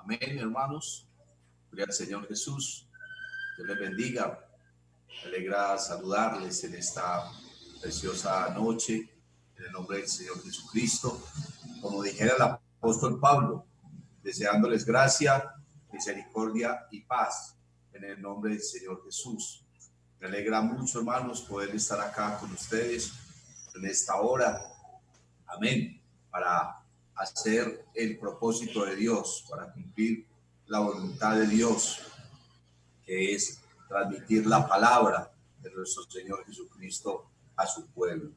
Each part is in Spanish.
Amén, hermanos. Gloria al Señor Jesús. Dios les bendiga. Me alegra saludarles en esta preciosa noche, en el nombre del Señor Jesucristo. Como dijera el apóstol Pablo, deseándoles gracia, misericordia y paz en el nombre del Señor Jesús. Me alegra mucho, hermanos, poder estar acá con ustedes en esta hora. Amén. Para hacer el propósito de Dios, para cumplir la voluntad de Dios, que es transmitir la palabra de nuestro Señor Jesucristo a su pueblo. Un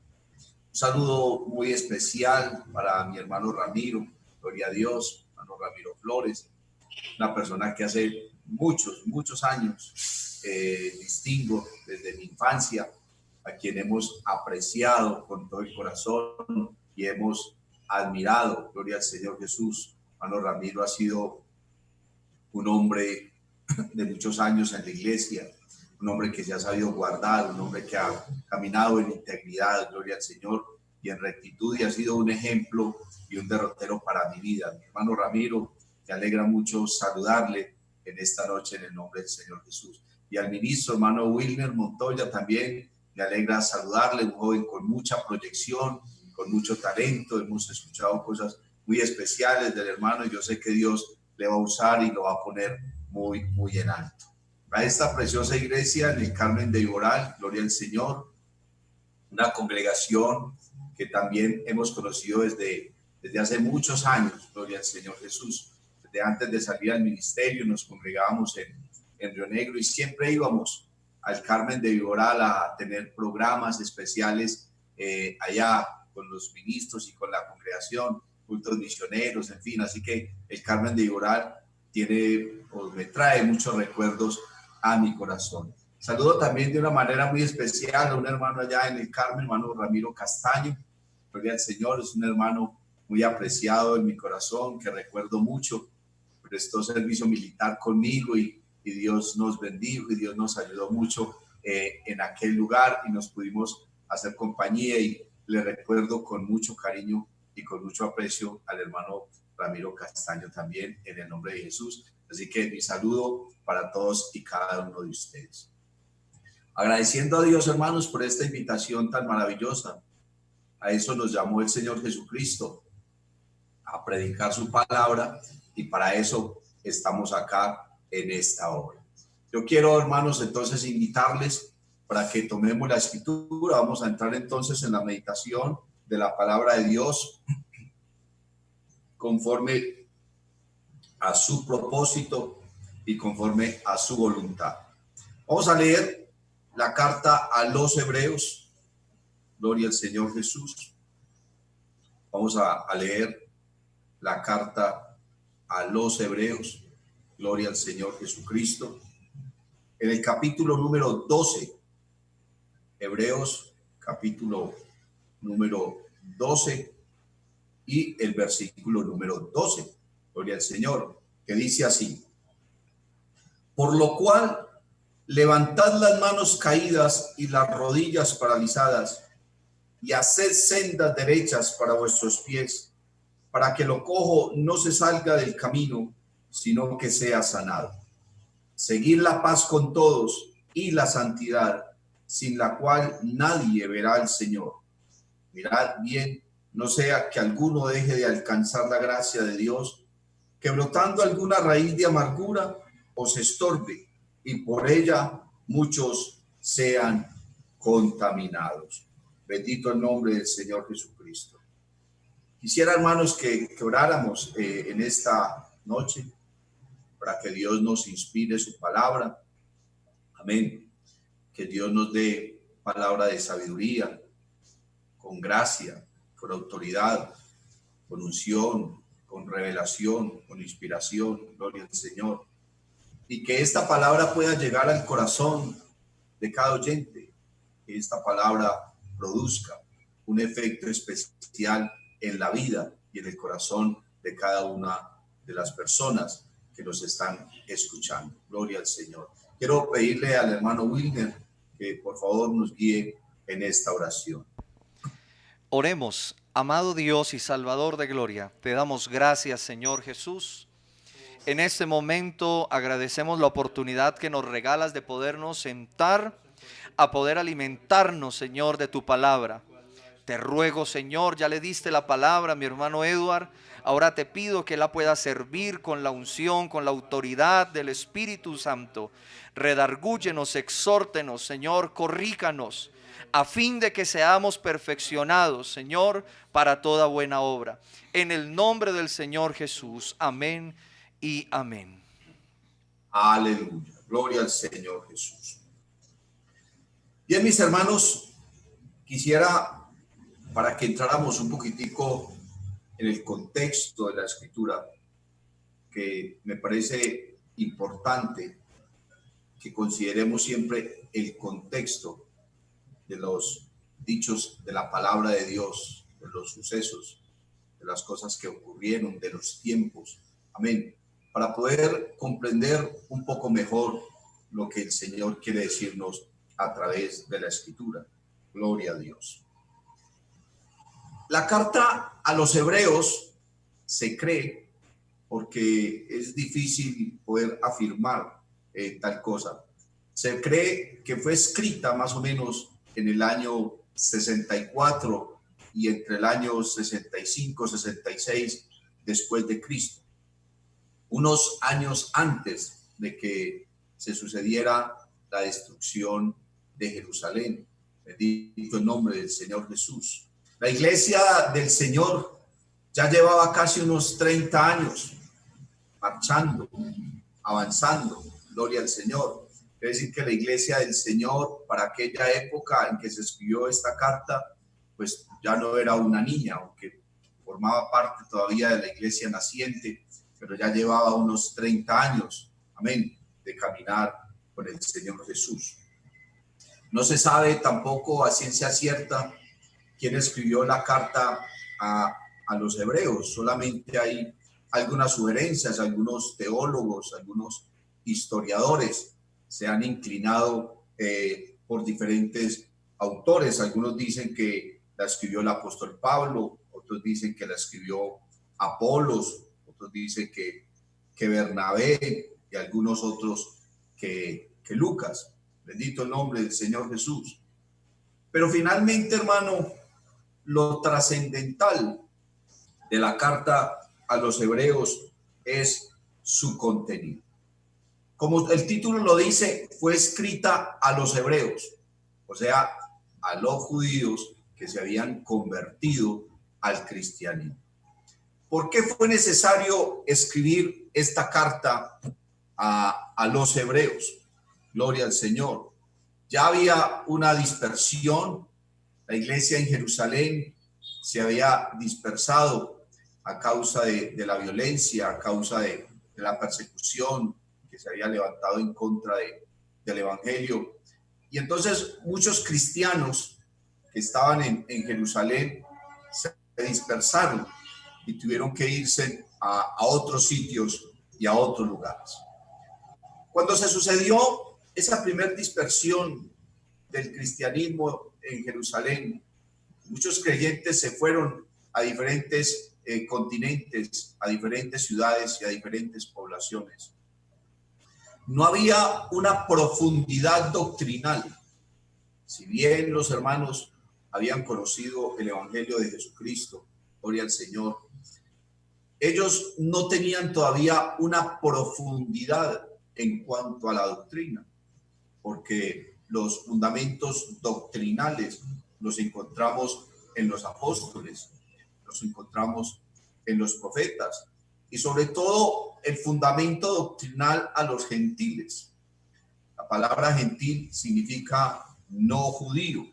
saludo muy especial para mi hermano Ramiro, gloria a Dios, hermano Ramiro Flores, una persona que hace muchos años distingo desde mi infancia, a quien hemos apreciado con todo el corazón y hemos admirado. Gloria al Señor Jesús. Hermano Ramiro ha sido un hombre de muchos años en la iglesia, un hombre que se ha sabido guardar, un hombre que ha caminado en integridad, gloria al Señor, y en rectitud, y ha sido un ejemplo y un derrotero para mi vida. Mi hermano Ramiro, me alegra mucho saludarle en esta noche en el nombre del Señor Jesús. Y al ministro, hermano Wilmer Montoya, también me alegra saludarle, un joven con mucha proyección, con mucho talento. Hemos escuchado cosas muy especiales del hermano y yo sé que Dios le va a usar y lo va a poner muy en alto. A esta preciosa iglesia en el Carmen de Iboral, gloria al Señor, una congregación que también hemos conocido desde hace muchos años, gloria al Señor Jesús. Desde antes de salir al ministerio nos congregábamos en Río Negro y siempre íbamos al Carmen de Iboral a tener programas especiales allá con los ministros y con la congregación, cultos misioneros, en fin. Así que el Carmen de Iboral me trae muchos recuerdos a mi corazón. Saludo también de una manera muy especial a un hermano allá en el Carmen, hermano Ramiro Castaño. Gloria al Señor, es un hermano muy apreciado en mi corazón, que recuerdo mucho. Prestó servicio militar conmigo y Dios nos bendijo y Dios nos ayudó mucho en aquel lugar y nos pudimos hacer compañía, y le recuerdo con mucho cariño y con mucho aprecio al hermano Ramiro Castaño también, en el nombre de Jesús. Así que mi saludo para todos y cada uno de ustedes. Agradeciendo a Dios, hermanos, por esta invitación tan maravillosa. A eso nos llamó el Señor Jesucristo, a predicar su palabra, y para eso estamos acá en esta hora. Yo quiero, hermanos, entonces invitarles para que tomemos la escritura. Vamos a entrar entonces en la meditación de la palabra de Dios conforme a su propósito y conforme a su voluntad. Vamos a leer la carta a los Hebreos. Gloria al Señor Jesús. Vamos a leer la carta a los Hebreos. Gloria al Señor Jesucristo. En el capítulo número 12. Hebreos, capítulo número 12 y el versículo número 12. Gloria al Señor, que dice así: por lo cual, levantad las manos caídas y las rodillas paralizadas, y haced sendas derechas para vuestros pies, para que lo cojo no se salga del camino, sino que sea sanado. Seguid la paz con todos y la santidad, sin la cual nadie verá al Señor. Mirad bien, no sea que alguno deje de alcanzar la gracia de Dios, que brotando alguna raíz de amargura os estorbe, y por ella muchos sean contaminados. Bendito el nombre del Señor Jesucristo. Quisiera, hermanos, que oráramos en esta noche para que Dios nos inspire su palabra. Amén. Que Dios nos dé palabra de sabiduría, con gracia, con autoridad, con unción, con revelación, con inspiración. Gloria al Señor. Y que esta palabra pueda llegar al corazón de cada oyente, que esta palabra produzca un efecto especial en la vida y en el corazón de cada una de las personas que nos están escuchando. Gloria al Señor. Quiero pedirle al hermano Wilmer que por favor nos guíe en esta oración. Oremos. Amado Dios y Salvador de gloria, te damos gracias, Señor Jesús, En este momento agradecemos la oportunidad que nos regalas de podernos sentar a poder alimentarnos, Señor, de tu palabra. Te ruego, Señor, ya le diste la palabra a mi hermano Edward. Ahora te pido que la pueda servir con la unción, con la autoridad del Espíritu Santo. Redargúyenos, exhórtenos, Señor, corrícanos, a fin de que seamos perfeccionados, Señor, para toda buena obra. En el nombre del Señor Jesús. Amén y amén. Aleluya. Gloria al Señor Jesús. Bien, mis hermanos, quisiera, para que entráramos un poquitico en el contexto de la escritura, que me parece importante que consideremos siempre el contexto de los dichos de la palabra de Dios, de los sucesos, de las cosas que ocurrieron, de los tiempos. Amén. Para poder comprender un poco mejor lo que el Señor quiere decirnos a través de la Escritura. Gloria a Dios. La carta a los hebreos se cree, porque es difícil poder afirmar tal cosa. Se cree que fue escrita más o menos en el año 64 y entre el año 65, 66 después de Cristo, unos años antes de que se sucediera la destrucción de Jerusalén. Bendito el nombre del Señor Jesús. La iglesia del Señor ya llevaba casi unos 30 años marchando, avanzando. Gloria al Señor. Quiere decir que la iglesia del Señor, para aquella época en que se escribió esta carta, pues ya no era una niña, aunque formaba parte todavía de la iglesia naciente, pero ya llevaba unos 30 años, amén, de caminar con el Señor Jesús. No se sabe tampoco a ciencia cierta quién escribió la carta a los hebreos. Solamente hay algunas sugerencias, algunos teólogos, algunos historiadores se han inclinado por diferentes autores. Algunos dicen que la escribió el apóstol Pablo, otros dicen que la escribió Apolos, otros dicen que Bernabé y algunos otros que Lucas. Bendito el nombre del Señor Jesús. Pero finalmente, hermano, lo trascendental de la carta a los hebreos es su contenido. Como el título lo dice, fue escrita a los hebreos, o sea, a los judíos que se habían convertido al cristianismo. ¿Por qué fue necesario escribir esta carta a los hebreos? Gloria al Señor. Ya había una dispersión. La iglesia en Jerusalén se había dispersado a causa de la violencia, a causa de la persecución que se había levantado en contra del evangelio. Y entonces muchos cristianos que estaban en Jerusalén se dispersaron y tuvieron que irse a otros sitios y a otros lugares. Cuando se sucedió esa primera dispersión del cristianismo en Jerusalén, muchos creyentes se fueron a diferentes continentes, a diferentes ciudades y a diferentes poblaciones. No había una profundidad doctrinal. Si bien los hermanos habían conocido el evangelio de Jesucristo, gloria al Señor, ellos no tenían todavía una profundidad en cuanto a la doctrina, porque los fundamentos doctrinales los encontramos en los apóstoles, los encontramos en los profetas, y sobre todo el fundamento doctrinal a los gentiles. La palabra gentil significa no judío,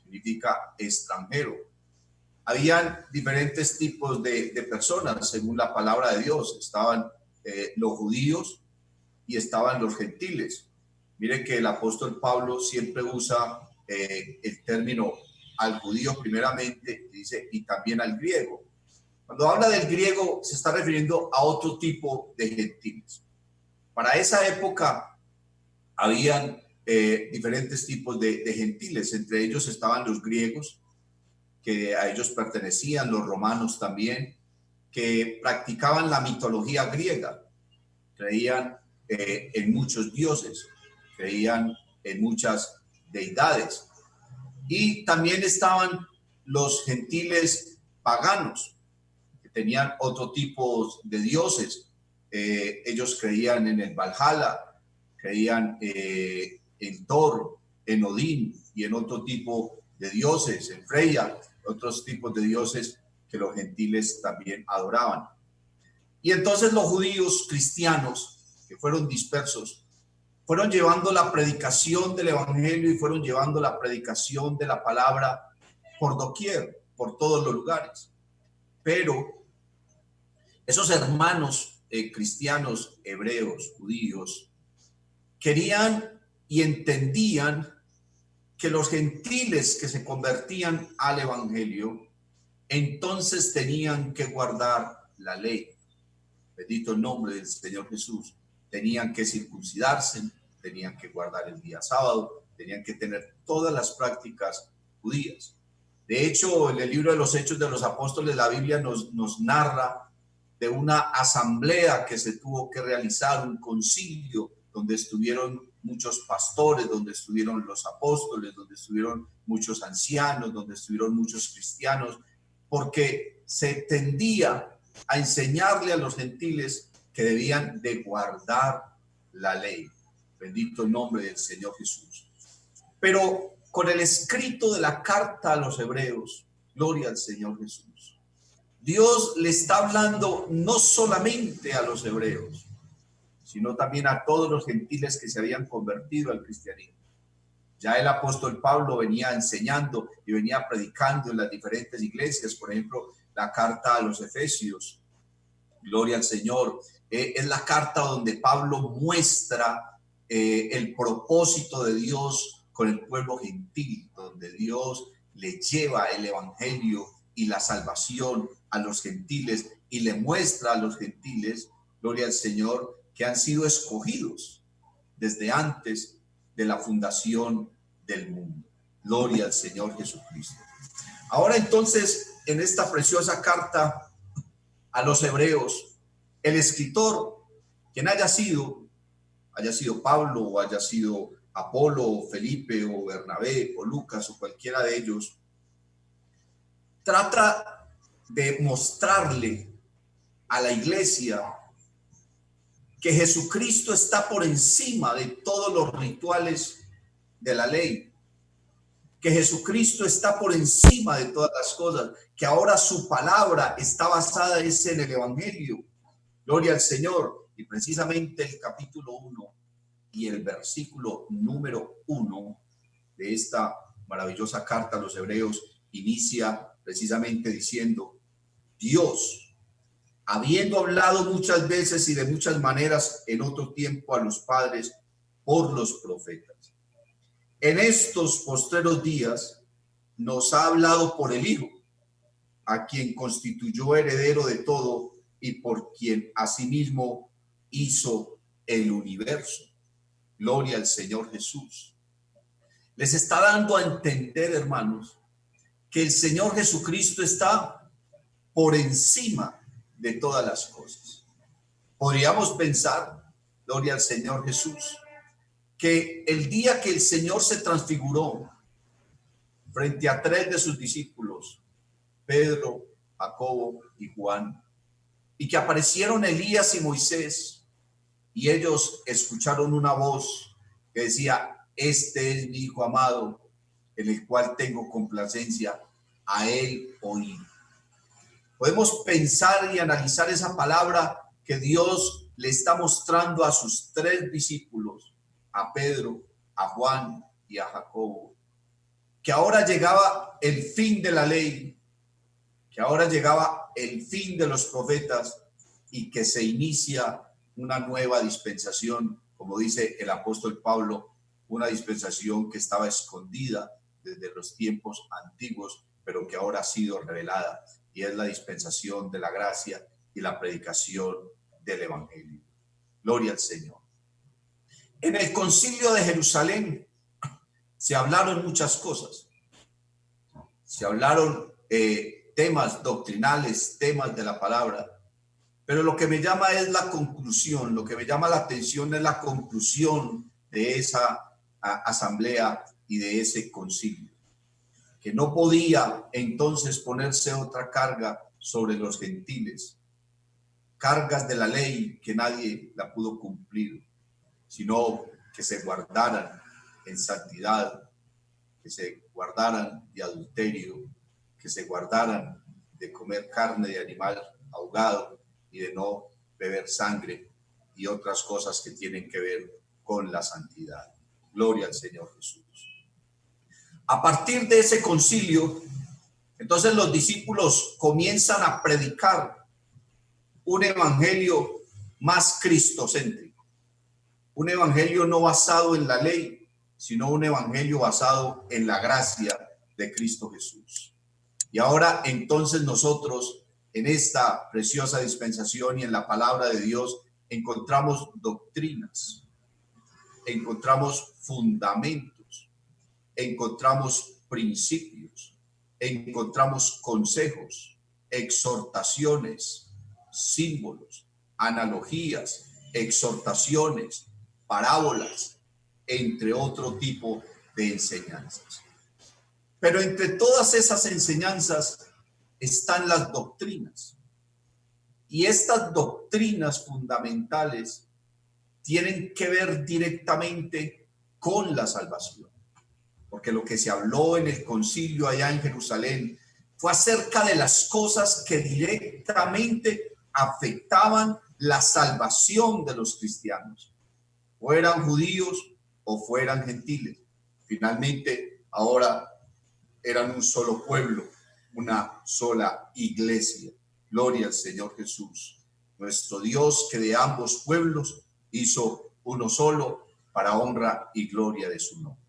significa extranjero. Habían diferentes tipos de personas según la palabra de Dios. Estaban los judíos y estaban los gentiles. Miren que el apóstol Pablo siempre usa el término al judío primeramente, dice, y también al griego. Cuando habla del griego se está refiriendo a otro tipo de gentiles. Para esa época habían diferentes tipos de gentiles. Entre ellos estaban los griegos, que a ellos pertenecían, los romanos también, que practicaban la mitología griega. creían en muchos dioses, creían en muchas deidades. Y también estaban los gentiles paganos, que tenían otro tipo de dioses. Ellos creían en el Valhalla, creían en Thor, en Odín y en otro tipo de dioses, en Freya, otros tipos de dioses que los gentiles también adoraban. Y entonces los judíos cristianos que fueron dispersos fueron llevando la predicación del evangelio y fueron llevando la predicación de la palabra por doquier, por todos los lugares. Pero esos hermanos cristianos, hebreos, judíos, querían y entendían que los gentiles que se convertían al evangelio, entonces tenían que guardar la ley. Bendito el nombre del Señor Jesús. Tenían que circuncidarse, tenían que guardar el día sábado, tenían que tener todas las prácticas judías. De hecho, en el libro de los Hechos de los Apóstoles, la Biblia nos narra de una asamblea que se tuvo que realizar, un concilio donde estuvieron muchos pastores, donde estuvieron los apóstoles, donde estuvieron muchos ancianos, donde estuvieron muchos cristianos, porque se tendía a enseñarle a los gentiles que debían de guardar la ley. Bendito el nombre del Señor Jesús. Pero con el escrito de la carta a los hebreos, gloria al Señor Jesús, Dios le está hablando no solamente a los hebreos, sino también a todos los gentiles que se habían convertido al cristianismo. Ya el apóstol Pablo venía enseñando y venía predicando en las diferentes iglesias. Por ejemplo, la carta a los Efesios, gloria al Señor, es la carta donde Pablo muestra el propósito de Dios con el pueblo gentil, donde Dios le lleva el evangelio y la salvación a los gentiles y le muestra a los gentiles, gloria al Señor, que han sido escogidos desde antes de la fundación del mundo. Gloria al Señor Jesucristo. Ahora entonces, en esta preciosa carta a los hebreos, el escritor, quien haya sido Pablo o haya sido Apolo o Felipe o Bernabé o Lucas o cualquiera de ellos, trata de mostrarle a la iglesia que Jesucristo está por encima de todos los rituales de la ley, que Jesucristo está por encima de todas las cosas, que ahora su palabra está basada en el evangelio. Gloria al Señor. Y precisamente el capítulo 1 y el versículo número 1 de esta maravillosa carta a los hebreos inicia precisamente diciendo: Dios, habiendo hablado muchas veces y de muchas maneras en otro tiempo a los padres por los profetas, en estos postreros días nos ha hablado por el Hijo, a quien constituyó heredero de todo y por quien asimismo hizo el universo. Gloria al Señor Jesús. Les está dando a entender, hermanos, que el Señor Jesucristo está por encima de todas las cosas. Podríamos pensar, gloria al Señor Jesús, que el día que el Señor se transfiguró frente a 3 de sus discípulos, Pedro, Jacobo y Juan, y que aparecieron Elías y Moisés, y ellos escucharon una voz que decía: este es mi Hijo amado, en el cual tengo complacencia, a él oír. Podemos pensar y analizar esa palabra que Dios le está mostrando a sus 3 discípulos, a Pedro, a Juan y a Jacobo, que ahora llegaba el fin de la ley, que ahora llegaba el fin de los profetas y que se inicia una nueva dispensación, como dice el apóstol Pablo, una dispensación que estaba escondida desde los tiempos antiguos, pero que ahora ha sido revelada, y es la dispensación de la gracia y la predicación del evangelio. Gloria al Señor. En el concilio de Jerusalén se hablaron muchas cosas. Se hablaron temas doctrinales, temas de la palabra, Pero lo que me llama es la conclusión, lo que me llama la atención es la conclusión de esa asamblea y de ese concilio, que no podía entonces ponerse otra carga sobre los gentiles, cargas de la ley que nadie la pudo cumplir, sino que se guardaran en santidad, que se guardaran de adulterio, que se guardaran de comer carne de animal ahogado y de no beber sangre y otras cosas que tienen que ver con la santidad. Gloria al Señor Jesús. A partir de ese concilio, entonces los discípulos comienzan a predicar un evangelio más cristocéntrico, un evangelio no basado en la ley, sino un evangelio basado en la gracia de Cristo Jesús. Y ahora entonces nosotros en esta preciosa dispensación y en la palabra de Dios encontramos doctrinas, encontramos fundamentos, encontramos principios, encontramos consejos, exhortaciones, símbolos, analogías, exhortaciones, parábolas, entre otro tipo de enseñanzas. Pero entre todas esas enseñanzas están las doctrinas. Y estas doctrinas fundamentales tienen que ver directamente con la salvación. Porque lo que se habló en el concilio allá en Jerusalén fue acerca de las cosas que directamente afectaban la salvación de los cristianos, fueran judíos o fueran gentiles. Finalmente, ahora eran un solo pueblo, una sola iglesia. Gloria al Señor Jesús, nuestro Dios, que de ambos pueblos hizo uno solo para honra y gloria de su nombre.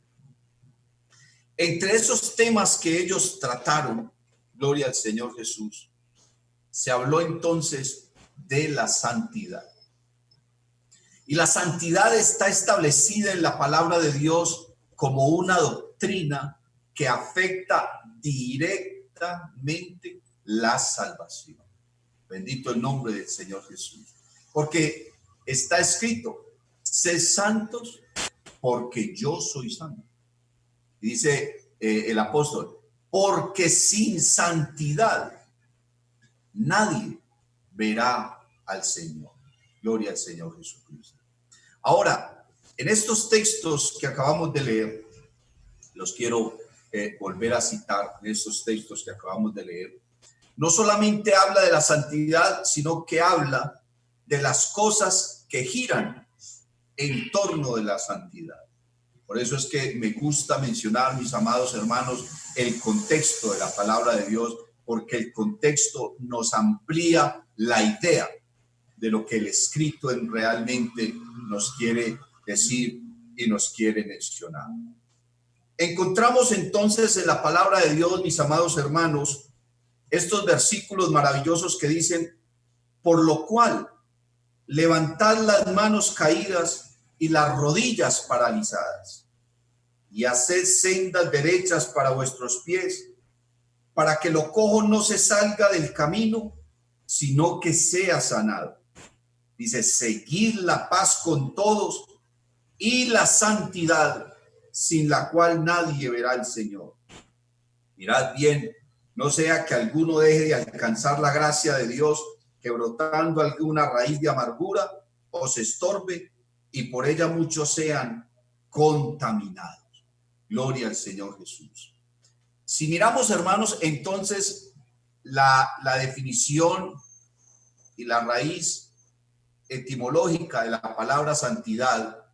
Entre esos temas que ellos trataron, gloria al Señor Jesús, se habló entonces de la santidad. Y la santidad está establecida en la palabra de Dios como una doctrina que afecta directamente la salvación. Bendito el nombre del Señor Jesús. Porque está escrito, sed santos porque yo soy santo. Dice el apóstol, porque sin santidad nadie verá al Señor. Gloria al Señor Jesucristo. Ahora, en estos textos que acabamos de leer, los quiero volver a citar, en estos textos que acabamos de leer, no solamente habla de la santidad, sino que habla de las cosas que giran en torno de la santidad. Por eso es que me gusta mencionar, mis amados hermanos, el contexto de la palabra de Dios, porque el contexto nos amplía la idea de lo que el escrito realmente nos quiere decir y nos quiere mencionar. Encontramos entonces en la palabra de Dios, mis amados hermanos, estos versículos maravillosos que dicen, por lo cual levantad las manos caídas y las rodillas paralizadas, y haced sendas derechas para vuestros pies, para que lo cojo no se salga del camino, sino que sea sanado. Dice, seguid la paz con todos y la santidad, sin la cual nadie verá al Señor. Mirad bien, no sea que alguno deje de alcanzar la gracia de Dios, que brotando alguna raíz de amargura os estorbe y por ella muchos sean contaminados. Gloria al Señor Jesús. Si miramos, hermanos, entonces la definición y la raíz etimológica de la palabra santidad,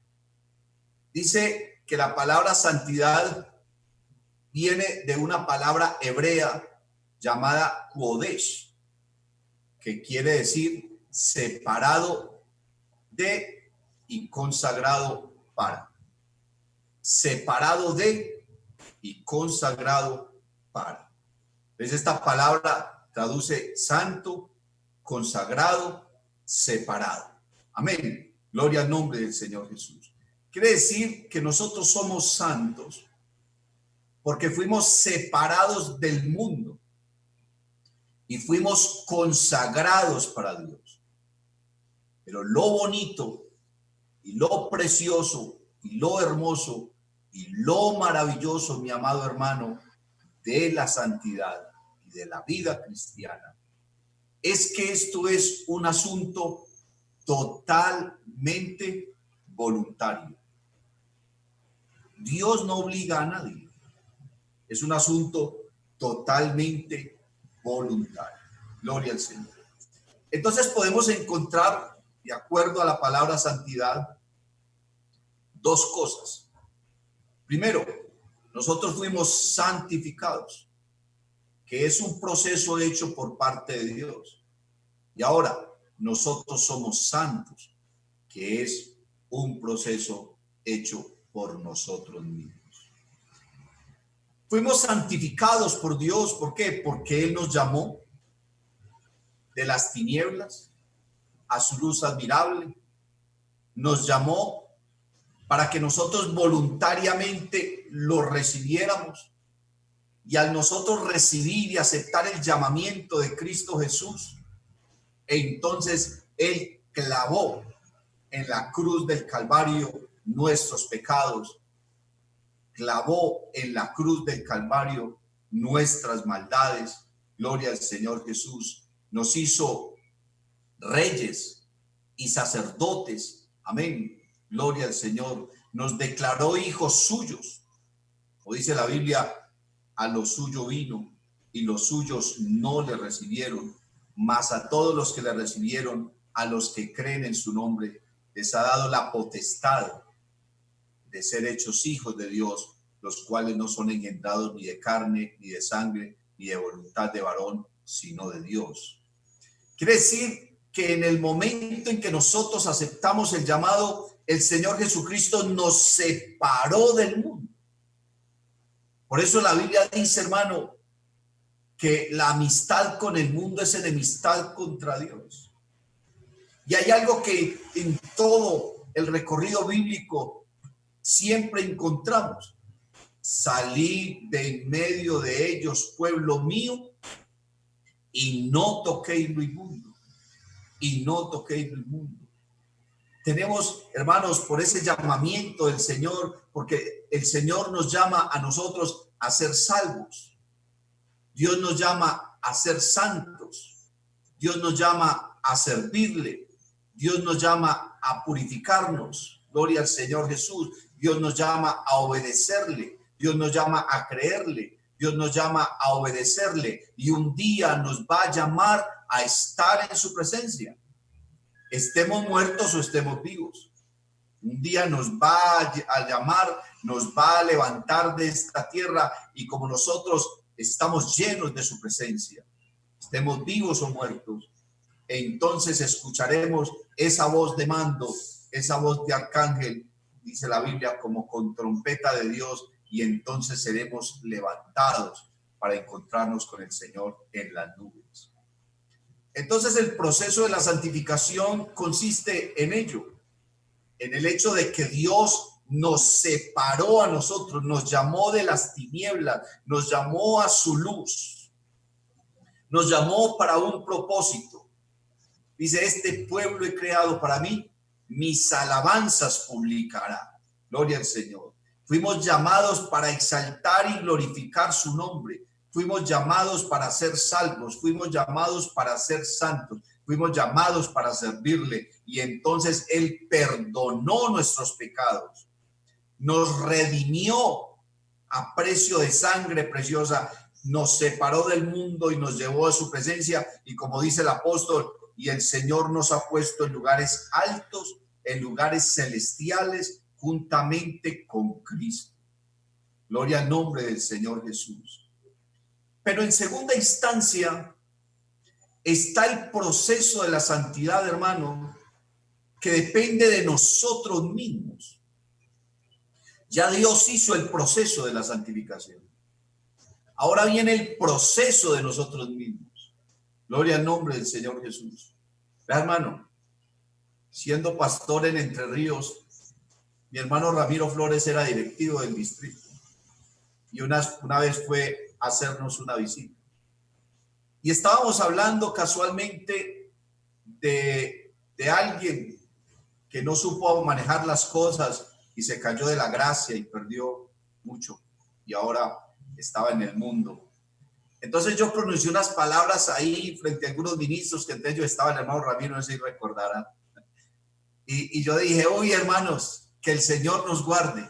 dice que la palabra santidad viene de una palabra hebrea llamada kodesh, que quiere decir separado de y consagrado para. Separado de y consagrado para. Entonces esta palabra traduce santo, consagrado, separado. Amén. Gloria al nombre del Señor Jesús. Quiere decir que nosotros somos santos porque fuimos separados del mundo y fuimos consagrados para Dios. Pero lo bonito y lo precioso y lo hermoso y lo maravilloso, mi amado hermano, de la santidad y de la vida cristiana, es que esto es un asunto totalmente voluntario. Dios no obliga a nadie. Es un asunto totalmente voluntario. Gloria al Señor. Entonces podemos encontrar, de acuerdo a la palabra santidad, dos cosas. Primero, nosotros fuimos santificados, que es un proceso hecho por parte de Dios. Y ahora, nosotros somos santos, que es un proceso hecho por nosotros mismos. Fuimos santificados por Dios. ¿Por qué? Porque Él nos llamó de las tinieblas a su luz admirable. Nos llamó para que nosotros voluntariamente lo recibiéramos. Y al nosotros recibir y aceptar el llamamiento de Cristo Jesús, entonces Él clavó en la cruz del Calvario nuestros pecados, clavó en la cruz del Calvario nuestras maldades. Gloria al Señor Jesús. Nos hizo reyes y sacerdotes. Amén. Gloria al Señor. Nos declaró hijos suyos. O dice la Biblia, a lo suyo vino y los suyos no le recibieron, mas a todos los que le recibieron, a los que creen en su nombre, les ha dado la potestad de ser hechos hijos de Dios, los cuales no son engendrados ni de carne, ni de sangre, ni de voluntad de varón, sino de Dios. Quiere decir que en el momento en que nosotros aceptamos el llamado, el Señor Jesucristo nos separó del mundo. Por eso la Biblia dice, hermano, que la amistad con el mundo es enemistad contra Dios. Y hay algo que en todo el recorrido bíblico siempre encontramos. Salí de en medio de ellos, pueblo mío, y no toquéis lo inmundo. Y no toquéis lo inmundo. Tenemos, hermanos, por ese llamamiento del Señor, porque el Señor nos llama a nosotros a ser salvos. Dios nos llama a ser santos. Dios nos llama a servirle. Dios nos llama a purificarnos. Gloria al Señor Jesús. Dios nos llama a obedecerle. Dios nos llama a creerle. Dios nos llama a obedecerle. Y un día nos va a llamar a estar en su presencia. Estemos muertos o estemos vivos. Un día nos va a llamar, nos va a levantar de esta tierra y como nosotros estamos llenos de su presencia, estemos vivos o muertos, entonces escucharemos esa voz de mando, esa voz de arcángel, dice la Biblia, como con trompeta de Dios, y entonces seremos levantados para encontrarnos con el Señor en las nubes. Entonces el proceso de la santificación consiste en ello, en el hecho de que Dios nos separó a nosotros, nos llamó de las tinieblas, nos llamó a su luz, nos llamó para un propósito. Dice, este pueblo he creado para mí, mis alabanzas publicará. Gloria al Señor. Fuimos llamados para exaltar y glorificar su nombre. Fuimos llamados para ser salvos, fuimos llamados para ser santos, fuimos llamados para servirle. Y entonces Él perdonó nuestros pecados, nos redimió a precio de sangre preciosa, nos separó del mundo y nos llevó a su presencia. Y como dice el apóstol, y el Señor nos ha puesto en lugares altos, en lugares celestiales, juntamente con Cristo. Gloria al nombre del Señor Jesús. Pero en segunda instancia está el proceso de la santidad, hermano, que depende de nosotros mismos. Ya Dios hizo el proceso de la santificación. Ahora viene el proceso de nosotros mismos. Gloria al nombre del Señor Jesús. Vea, hermano, siendo pastor en Entre Ríos, mi hermano Ramiro Flores era directivo del distrito. Y una vez fue a hacernos una visita. Y estábamos hablando casualmente de de alguien que no supo manejar las cosas y se cayó de la gracia y perdió mucho y ahora estaba en el mundo. Entonces yo pronuncié unas palabras ahí frente a algunos ministros que entre ellos estaba el hermano Ramiro, no sé si recordarán. Y yo dije, uy, hermanos, que el Señor nos guarde.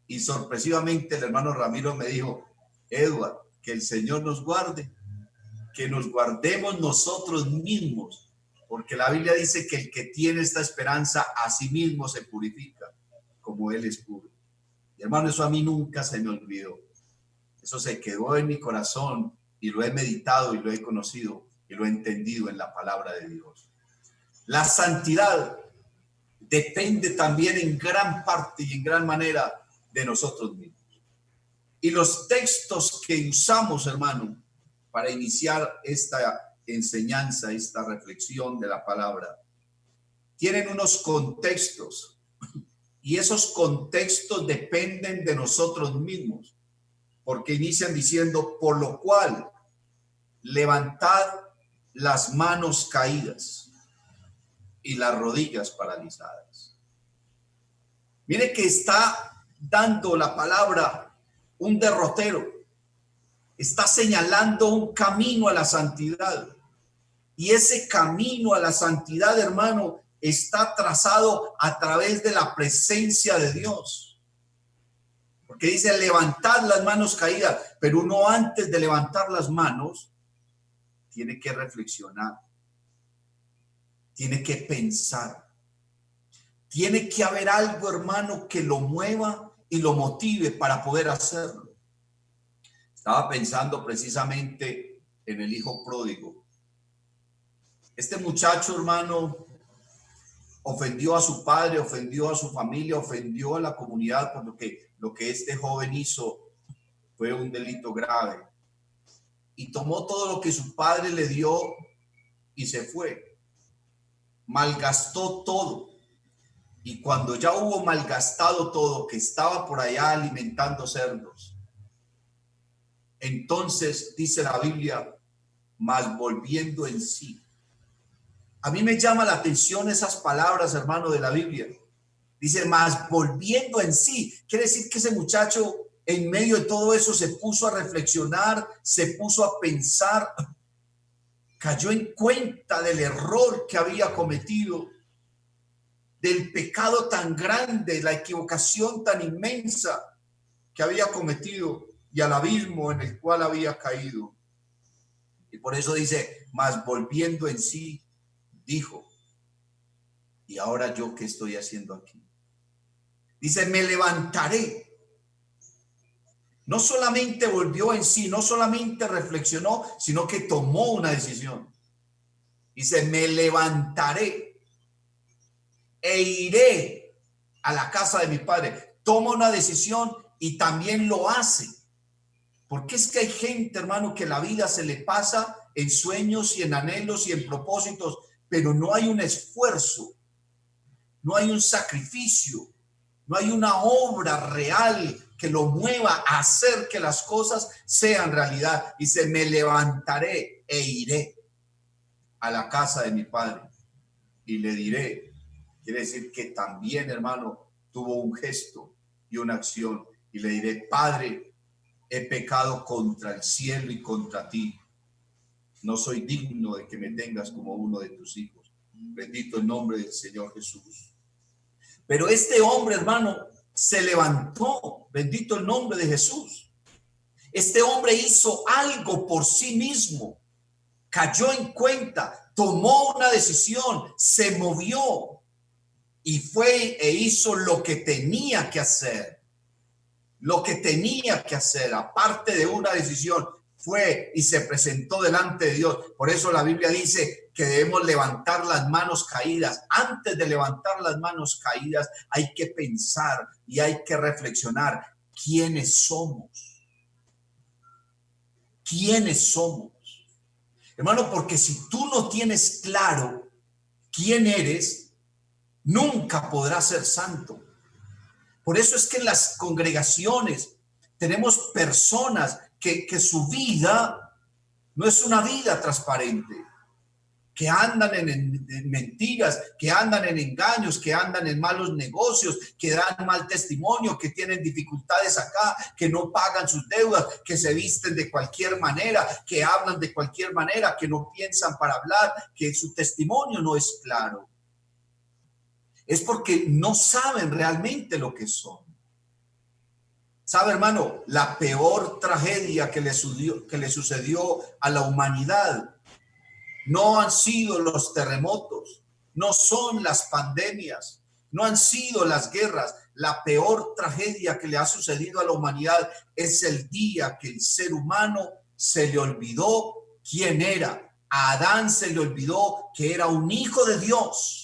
Y sorpresivamente el hermano Ramiro me dijo, Edward, que el Señor nos guarde, que nos guardemos nosotros mismos, porque la Biblia dice que el que tiene esta esperanza a sí mismo se purifica, como Él es puro. Y hermano, eso a mí nunca se me olvidó. Eso se quedó en mi corazón y lo he meditado y lo he conocido y lo he entendido en la palabra de Dios. La santidad depende también en gran parte y en gran manera de nosotros mismos. Y los textos que usamos, hermano, para iniciar esta enseñanza, esta reflexión de la palabra, tienen unos contextos y esos contextos dependen de nosotros mismos, porque inician diciendo, por lo cual, levantad las manos caídas y las rodillas paralizadas. Mire que está dando la palabra un derrotero, está señalando un camino a la santidad. Y ese camino a la santidad, hermano, está trazado a través de la presencia de Dios. Porque dice levantad las manos caídas, pero uno antes de levantar las manos tiene que reflexionar, tiene que pensar, tiene que haber algo, hermano, que lo mueva y lo motive para poder hacerlo. Estaba pensando precisamente en el hijo pródigo. Este muchacho, hermano, ofendió a su padre, ofendió a su familia, ofendió a la comunidad, por lo que este joven hizo fue un delito grave. Y tomó todo lo que su padre le dio y se fue. Malgastó todo. Y cuando ya hubo malgastado todo, que estaba por allá alimentando cerdos, entonces dice la Biblia, mas volviendo en sí. A mí me llama la atención esas palabras, hermano, de la Biblia. Dice, mas volviendo en sí. Quiere decir que ese muchacho en medio de todo eso se puso a reflexionar, se puso a pensar, cayó en cuenta del error que había cometido, del pecado tan grande, la equivocación tan inmensa que había cometido y al abismo en el cual había caído. Y por eso dice, mas volviendo en sí, dijo, ¿y ahora yo qué estoy haciendo aquí? Dice, me levantaré. No solamente volvió en sí, no solamente reflexionó, sino que tomó una decisión. Dice, me levantaré e iré a la casa de mi padre. Toma una decisión y también lo hace. Porque es que hay gente, hermano, que la vida se le pasa en sueños y en anhelos y en propósitos, pero no hay un esfuerzo, no hay un sacrificio, no hay una obra real que lo mueva a hacer que las cosas sean realidad. Dice, me levantaré e iré a la casa de mi padre y le diré. Quiere decir que también, hermano, tuvo un gesto y una acción y le diré, Padre, he pecado contra el cielo y contra ti. No soy digno de que me tengas como uno de tus hijos. Bendito el nombre del Señor Jesús. Pero este hombre, hermano, se levantó. Bendito el nombre de Jesús. Este hombre hizo algo por sí mismo. Cayó en cuenta, tomó una decisión, se movió y fue e hizo lo que tenía que hacer. Lo que tenía que hacer, aparte de una decisión, fue y se presentó delante de Dios. Por eso la Biblia dice que debemos levantar las manos caídas. Antes de levantar las manos caídas, hay que pensar y hay que reflexionar quiénes somos. ¿Quiénes somos? Hermano, porque si tú no tienes claro quién eres, nunca podrás ser santo. Por eso es que en las congregaciones tenemos personas que su vida no es una vida transparente. que andan en mentiras, que andan en engaños, que andan en malos negocios, que dan mal testimonio, que tienen dificultades acá, que no pagan sus deudas, que se visten de cualquier manera, que hablan de cualquier manera, que no piensan para hablar, que su testimonio no es claro. Es porque no saben realmente lo que son. ¿Sabe, hermano? La peor tragedia que le sucedió a la humanidad no han sido los terremotos, no son las pandemias, no han sido las guerras. La peor tragedia que le ha sucedido a la humanidad es el día que el ser humano se le olvidó quién era. A Adán se le olvidó que era un hijo de Dios.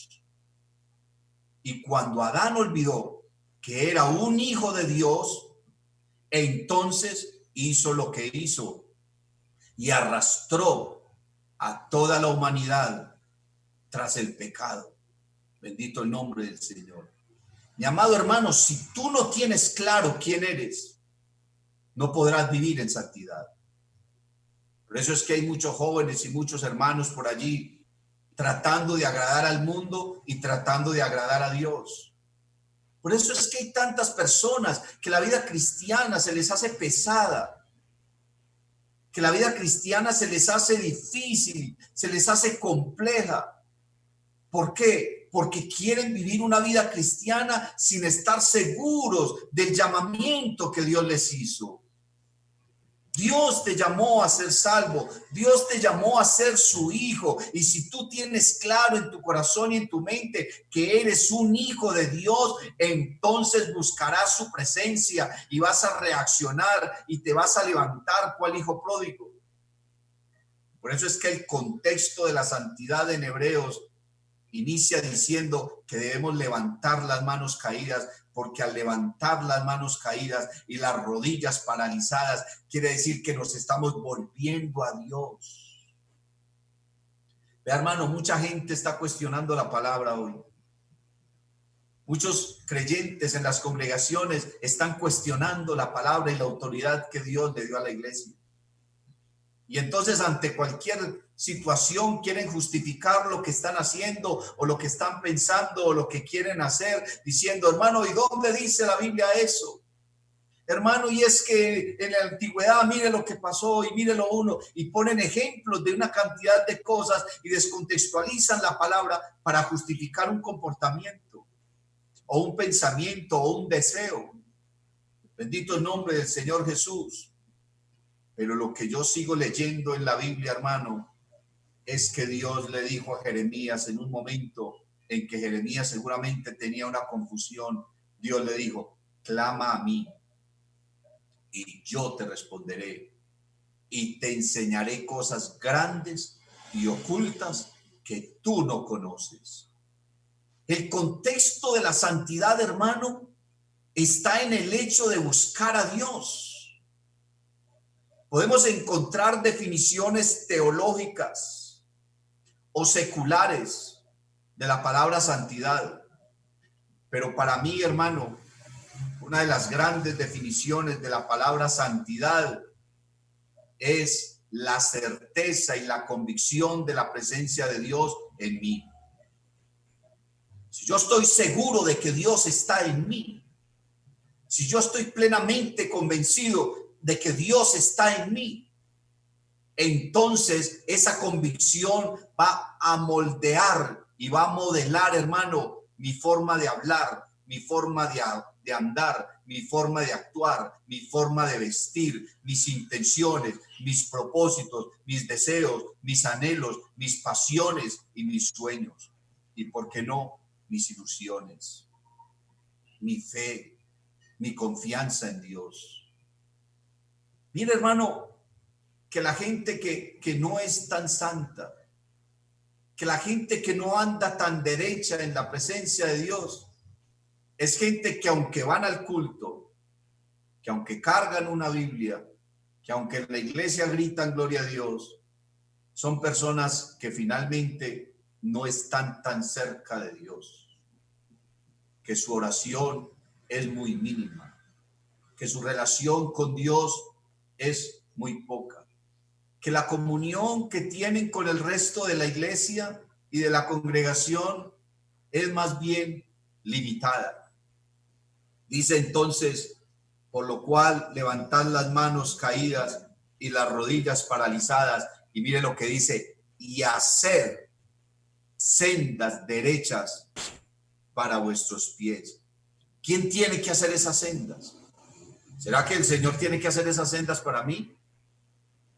Y cuando Adán olvidó que era un hijo de Dios, entonces hizo lo que hizo y arrastró a toda la humanidad tras el pecado. Bendito el nombre del Señor. Mi amado hermano, si tú no tienes claro quién eres, no podrás vivir en santidad. Por eso es que hay muchos jóvenes y muchos hermanos por allí tratando de agradar al mundo y tratando de agradar a Dios. Por eso es que hay tantas personas que la vida cristiana se les hace pesada, que la vida cristiana se les hace difícil, se les hace compleja. ¿Por qué? Porque quieren vivir una vida cristiana sin estar seguros del llamamiento que Dios les hizo. Dios te llamó a ser salvo, Dios te llamó a ser su hijo, y si tú tienes claro en tu corazón y en tu mente que eres un hijo de Dios, entonces buscarás su presencia y vas a reaccionar y te vas a levantar cual hijo pródigo. Por eso es que el contexto de la santidad en Hebreos inicia diciendo que debemos levantar las manos caídas, porque al levantar las manos caídas y las rodillas paralizadas, quiere decir que nos estamos volviendo a Dios. Ve, hermano, mucha gente está cuestionando la palabra hoy. Muchos creyentes en las congregaciones están cuestionando la palabra y la autoridad que Dios le dio a la iglesia. Y entonces ante cualquier situación quieren justificar lo que están haciendo o lo que están pensando o lo que quieren hacer, diciendo, hermano, ¿y dónde dice la Biblia eso? Hermano, y es que en la antigüedad mire lo que pasó y mire lo uno, y ponen ejemplos de una cantidad de cosas y descontextualizan la palabra para justificar un comportamiento o un pensamiento o un deseo. Bendito el nombre del Señor Jesús. Pero lo que yo sigo leyendo en la Biblia, hermano, es que Dios le dijo a Jeremías en un momento en que Jeremías seguramente tenía una confusión. Dios le dijo, clama a mí y yo te responderé y te enseñaré cosas grandes y ocultas que tú no conoces. El contexto de la santidad, hermano, está en el hecho de buscar a Dios. Podemos encontrar definiciones teológicas o seculares de la palabra santidad, pero para mí, hermano, una de las grandes definiciones de la palabra santidad es la certeza y la convicción de la presencia de Dios en mí. Si yo estoy seguro de que Dios está en mí, si yo estoy plenamente convencido de que Dios está en mí, entonces esa convicción va a moldear y va a modelar, hermano, mi forma de hablar, mi forma de andar, mi forma de actuar, mi forma de vestir, mis intenciones, mis propósitos, mis deseos, mis anhelos, mis pasiones y mis sueños. Y por qué no, mis ilusiones, mi fe, mi confianza en Dios. Mira, hermano, que la gente que no es tan santa, que la gente que no anda tan derecha en la presencia de Dios, es gente que aunque van al culto, que aunque cargan una Biblia, que aunque en la iglesia gritan gloria a Dios, son personas que finalmente no están tan cerca de Dios, que su oración es muy mínima, que su relación con Dios es muy poca. que la comunión que tienen con el resto de la iglesia y de la congregación es más bien limitada. Dice entonces, por lo cual levantad las manos caídas y las rodillas paralizadas, y mire lo que dice, y hacer sendas derechas para vuestros pies. ¿Quién tiene que hacer esas sendas? ¿Será que el Señor tiene que hacer esas sendas para mí?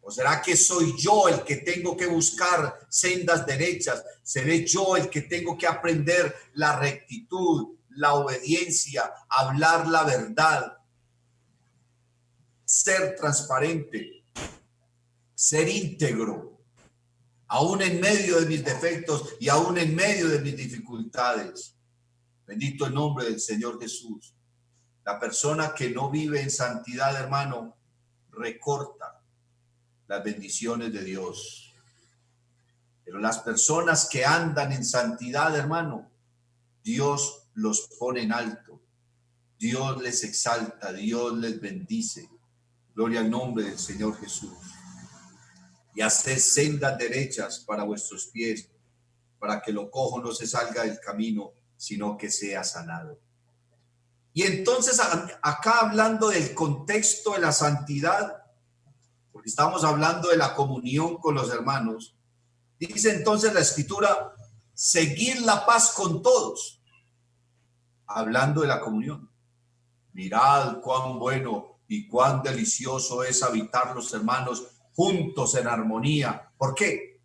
¿O será que soy yo el que tengo que buscar sendas derechas? ¿Seré yo el que tengo que aprender la rectitud, la obediencia, hablar la verdad, ser transparente, ser íntegro, aún en medio de mis defectos y aún en medio de mis dificultades? Bendito el nombre del Señor Jesús. La persona que no vive en santidad, hermano, recorta las bendiciones de Dios. Pero las personas que andan en santidad, hermano, Dios los pone en alto. Dios les exalta, Dios les bendice. Gloria al nombre del Señor Jesús. Y haced sendas derechas para vuestros pies, para que lo cojo no se salga del camino, sino que sea sanado. Y entonces acá hablando del contexto de la santidad, porque estamos hablando de la comunión con los hermanos, dice entonces la Escritura, seguir la paz con todos, hablando de la comunión. Mirad cuán bueno y cuán delicioso es habitar los hermanos juntos en armonía. ¿Por qué?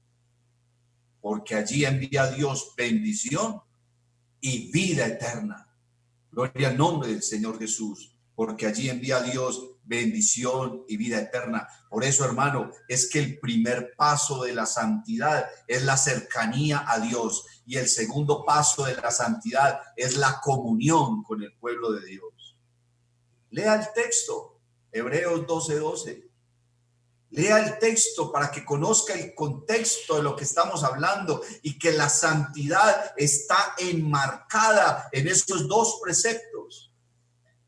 Porque allí envía Dios bendición y vida eterna. Gloria al nombre del Señor Jesús, porque allí envía Dios bendición y vida eterna. Por eso, hermano, es que el primer paso de la santidad es la cercanía a Dios y el segundo paso de la santidad es la comunión con el pueblo de Dios. Lea el texto, Hebreos 12:12. Lea el texto para que conozca el contexto de lo que estamos hablando y que la santidad está enmarcada en esos dos preceptos,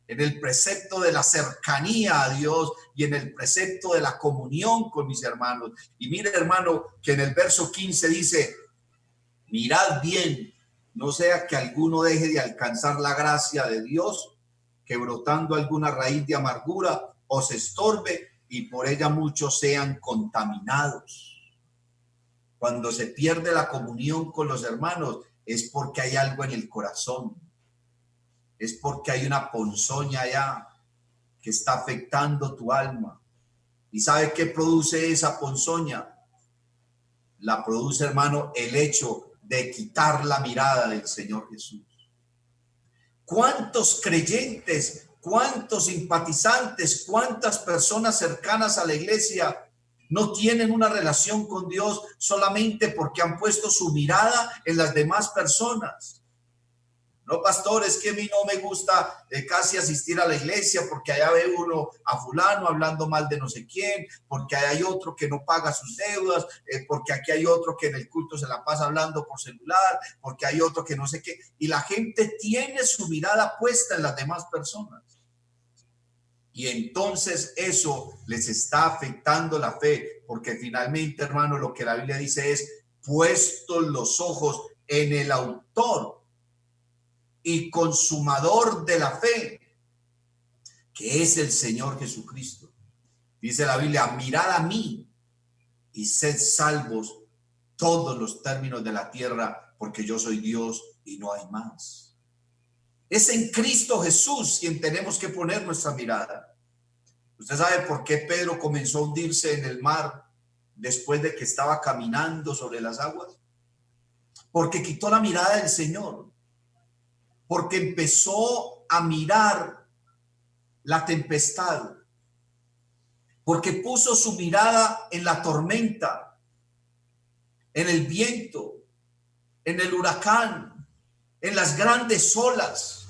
en el precepto de la cercanía a Dios y en el precepto de la comunión con mis hermanos. Y mire, hermano, que en el verso 15 dice, mirad bien, no sea que alguno deje de alcanzar la gracia de Dios, que brotando alguna raíz de amargura os estorbe y por ella muchos sean contaminados. Cuando se pierde la comunión con los hermanos es porque hay algo en el corazón, es porque hay una ponzoña allá que está afectando tu alma. ¿Y sabe qué produce esa ponzoña? La produce, hermano, el hecho de quitar la mirada del Señor Jesús. ¿Cuántos creyentes, cuántos simpatizantes, cuántas personas cercanas a la iglesia no tienen una relación con Dios solamente porque han puesto su mirada en las demás personas? No, pastor, es que a mí no me gusta casi asistir a la iglesia porque allá ve uno a fulano hablando mal de no sé quién, porque hay otro que no paga sus deudas, porque aquí hay otro que en el culto se la pasa hablando por celular, porque hay otro que no sé qué. Y la gente tiene su mirada puesta en las demás personas. Y entonces eso les está afectando la fe, porque finalmente, hermano, lo que la Biblia dice es, puestos los ojos en el autor y consumador de la fe, que es el Señor Jesucristo. Dice la Biblia, mirad a mí y sed salvos todos los términos de la tierra, porque yo soy Dios y no hay más. Es en Cristo Jesús quien tenemos que poner nuestra mirada. ¿Usted sabe por qué Pedro comenzó a hundirse en el mar después de que estaba caminando sobre las aguas? Porque quitó la mirada del Señor. Porque empezó a mirar la tempestad, porque puso su mirada en la tormenta, en el viento, en el huracán, en las grandes olas,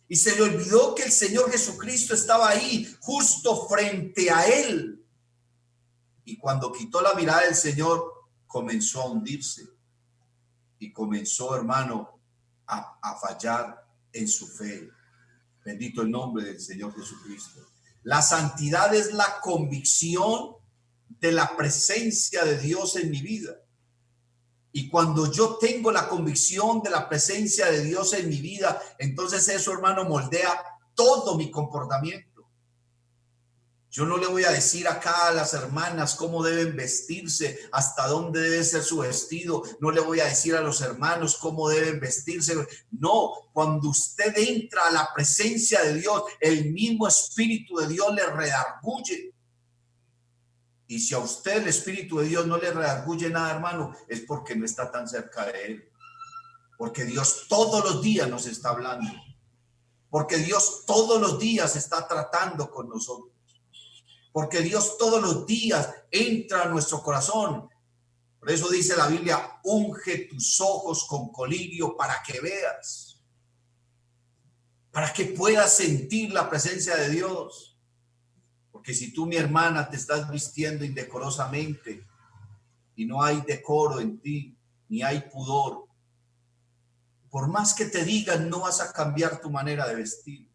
y se le olvidó que el Señor Jesucristo estaba ahí, justo frente a él. Y cuando quitó la mirada del Señor, comenzó a hundirse y comenzó, hermano, a fallar en su fe. Bendito el nombre del Señor Jesucristo. La santidad es la convicción de la presencia de Dios en mi vida. Y cuando yo tengo la convicción de la presencia de Dios en mi vida, entonces eso, hermano, moldea todo mi comportamiento. Yo no le voy a decir acá a las hermanas cómo deben vestirse, hasta dónde debe ser su vestido. No le voy a decir a los hermanos cómo deben vestirse. No, cuando usted entra a la presencia de Dios, el mismo Espíritu de Dios le redarguye. Y si a usted el Espíritu de Dios no le redarguye nada, hermano, es porque no está tan cerca de él. Porque Dios todos los días nos está hablando. Porque Dios todos los días está tratando con nosotros. Porque Dios todos los días entra a nuestro corazón. Por eso dice la Biblia, unge tus ojos con colirio para que veas. Para que puedas sentir la presencia de Dios. Porque si tú, mi hermana, te estás vistiendo indecorosamente y no hay decoro en ti, ni hay pudor, por más que te digan, no vas a cambiar tu manera de vestir.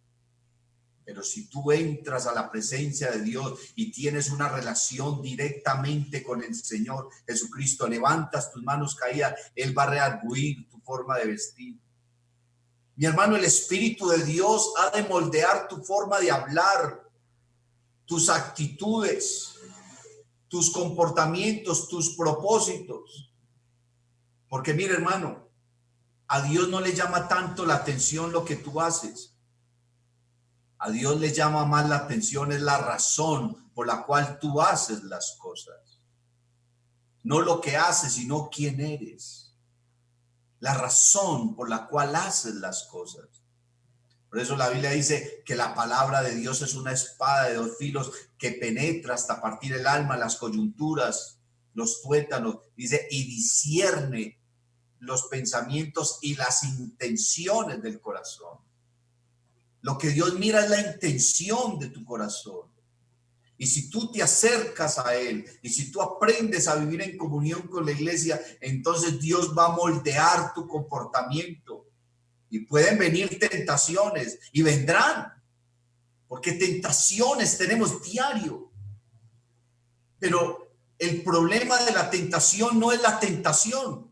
Pero si tú entras a la presencia de Dios y tienes una relación directamente con el Señor Jesucristo, levantas tus manos caídas, Él va a redarguir tu forma de vestir. Mi hermano, el Espíritu de Dios ha de moldear tu forma de hablar, tus actitudes, tus comportamientos, tus propósitos. Porque mire, hermano, a Dios no le llama tanto la atención lo que tú haces. A Dios le llama más la atención, es la razón por la cual tú haces las cosas. No lo que haces, sino quién eres. La razón por la cual haces las cosas. Por eso la Biblia dice que la palabra de Dios es una espada de dos filos que penetra hasta partir el alma, las coyunturas, los tuétanos. Dice, y discierne los pensamientos y las intenciones del corazón. Lo que Dios mira es la intención de tu corazón. Y si tú te acercas a Él y si tú aprendes a vivir en comunión con la iglesia, entonces Dios va a moldear tu comportamiento. Y pueden venir tentaciones y vendrán, porque tentaciones tenemos diario. Pero el problema de la tentación no es la tentación.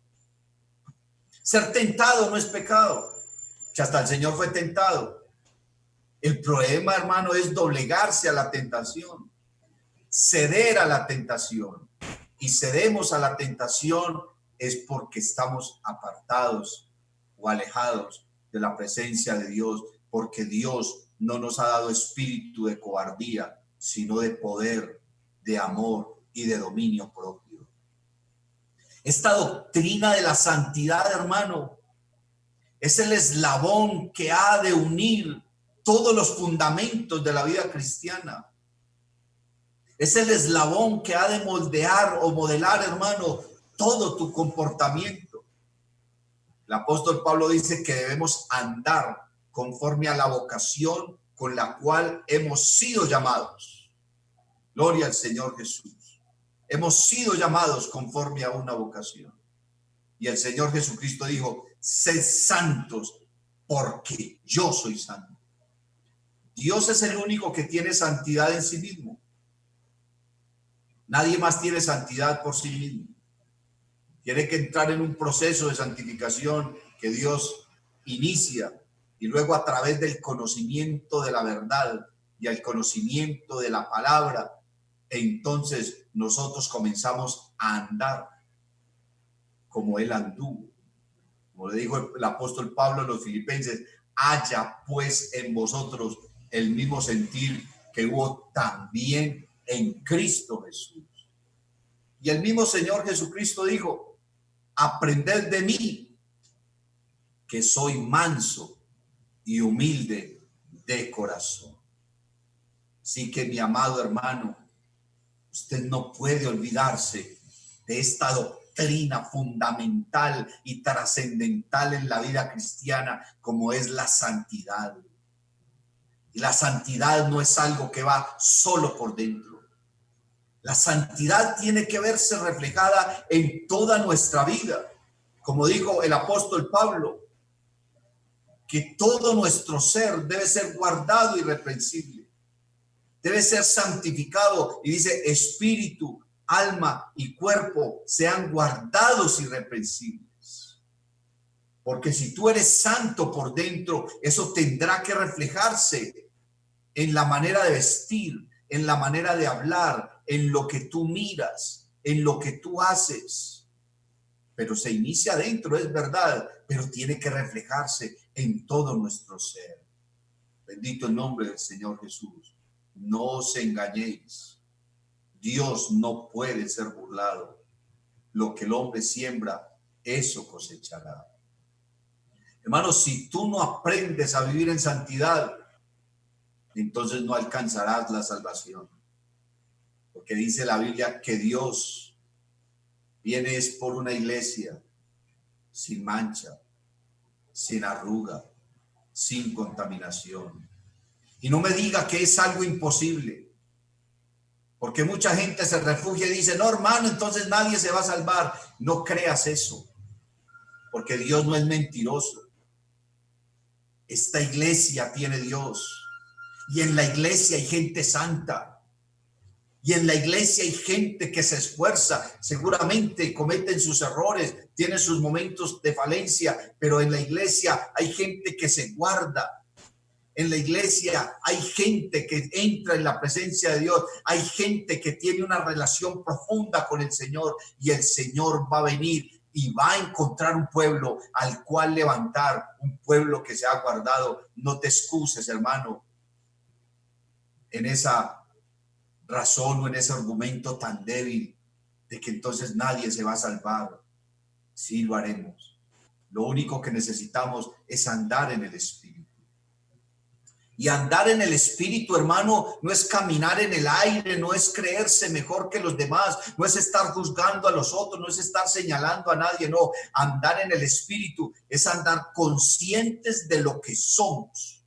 Ser tentado no es pecado, que hasta el Señor fue tentado. El problema, hermano, es doblegarse a la tentación, ceder a la tentación. Y cedemos a la tentación es porque estamos apartados o alejados de la presencia de Dios, porque Dios no nos ha dado espíritu de cobardía, sino de poder, de amor y de dominio propio. Esta doctrina de la santidad, hermano, es el eslabón que ha de unir todos los fundamentos de la vida cristiana. Es el eslabón que ha de moldear o modelar, hermano, todo tu comportamiento. El apóstol Pablo dice que debemos andar conforme a la vocación con la cual hemos sido llamados. Gloria al Señor Jesús. Hemos sido llamados conforme a una vocación. Y el Señor Jesucristo dijo, sed santos porque yo soy santo. Dios es el único que tiene santidad en sí mismo. Nadie más tiene santidad por sí mismo. Tiene que entrar en un proceso de santificación que Dios inicia y luego a través del conocimiento de la verdad y al conocimiento de la palabra, entonces nosotros comenzamos a andar como Él anduvo. Como le dijo el apóstol Pablo a los filipenses, haya pues en vosotros el mismo sentir que hubo también en Cristo Jesús. Y el mismo Señor Jesucristo dijo, aprended de mí, que soy manso y humilde de corazón. Así que, mi amado hermano, usted no puede olvidarse de esta doctrina fundamental y trascendental en la vida cristiana, como es la santidad. Y la santidad no es algo que va solo por dentro. La santidad tiene que verse reflejada en toda nuestra vida. Como dijo el apóstol Pablo, que todo nuestro ser debe ser guardado irreprensible. Debe ser santificado. Y dice, espíritu, alma y cuerpo sean guardados irreprensibles. Porque si tú eres santo por dentro, eso tendrá que reflejarse en la manera de vestir, en la manera de hablar, en lo que tú miras, en lo que tú haces. Pero se inicia adentro, es verdad, pero tiene que reflejarse en todo nuestro ser. Bendito el nombre del Señor Jesús. No os engañéis. Dios no puede ser burlado. Lo que el hombre siembra, eso cosechará. Hermanos, si tú no aprendes a vivir en santidad, entonces no alcanzarás la salvación. Porque dice la Biblia que Dios viene es por una iglesia sin mancha, sin arruga, sin contaminación. Y no me diga que es algo imposible, porque mucha gente se refugia y dice, no, hermano, entonces nadie se va a salvar. No creas eso, porque Dios no es mentiroso. Esta iglesia tiene Dios, y en la iglesia hay gente santa. Y en la iglesia hay gente que se esfuerza, seguramente cometen sus errores, tienen sus momentos de falencia, pero en la iglesia hay gente que se guarda. En la iglesia hay gente que entra en la presencia de Dios, hay gente que tiene una relación profunda con el Señor y el Señor va a venir y va a encontrar un pueblo al cual levantar, un pueblo que se ha guardado. No te excuses, hermano, en esa razón o en ese argumento tan débil de que entonces nadie se va a salvar. Sí lo haremos. Lo único que necesitamos es andar en el Espíritu. Y andar en el Espíritu, hermano, no es caminar en el aire, no es creerse mejor que los demás, no es estar juzgando a los otros, no es estar señalando a nadie, no. Andar en el Espíritu es andar conscientes de lo que somos.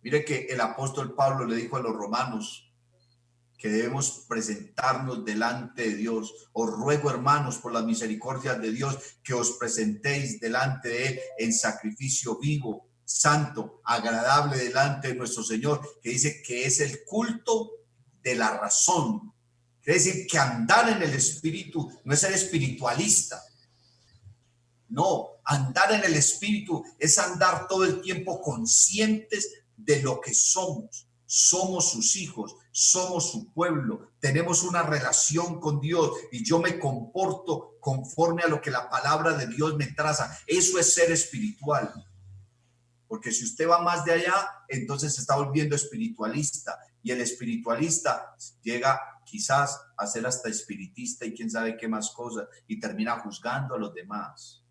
Mire que el apóstol Pablo le dijo a los romanos que debemos presentarnos delante de Dios. Os ruego, hermanos, por las misericordias de Dios, que os presentéis delante de Él en sacrificio vivo, santo, agradable delante de nuestro Señor, que dice que es el culto de la razón. Quiere decir que andar en el Espíritu no es ser espiritualista. No, andar en el Espíritu es andar todo el tiempo conscientes de lo que somos. Somos sus hijos, somos su pueblo, tenemos una relación con Dios y yo me comporto conforme a lo que la palabra de Dios me traza. Eso es ser espiritual. Porque si usted va más de allá, entonces se está volviendo espiritualista. Y el espiritualista llega quizás a ser hasta espiritista y quién sabe qué más cosas. Y termina juzgando a los demás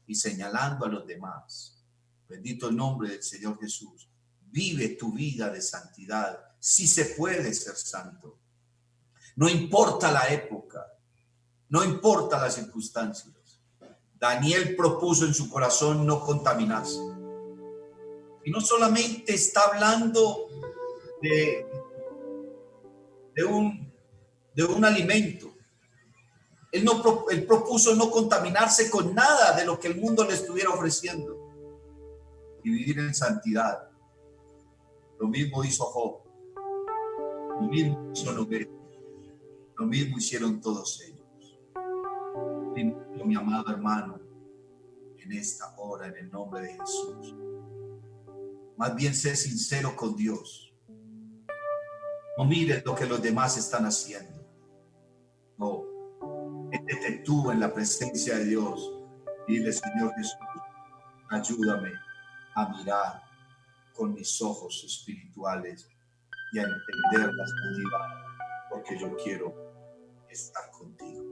y señalando a los demás. Bendito el nombre del Señor Jesús. Vive tu vida de santidad. Sí se puede ser santo. No importa la época. No importa las circunstancias. Daniel propuso en su corazón no contaminarse. Y no solamente está hablando de un alimento. Él propuso no contaminarse con nada de lo que el mundo le estuviera ofreciendo y vivir en santidad. Lo mismo hizo Job, lo mismo hizo Noé, lo mismo hicieron todos ellos. Mi amado hermano, en esta hora, en el nombre de Jesús, más bien sé sincero con Dios. No mires lo que los demás están haciendo. No, métete tú en la presencia de Dios y dile: Señor Jesús, ayúdame a mirar con mis ojos espirituales y a entender la santidad, porque yo quiero estar contigo.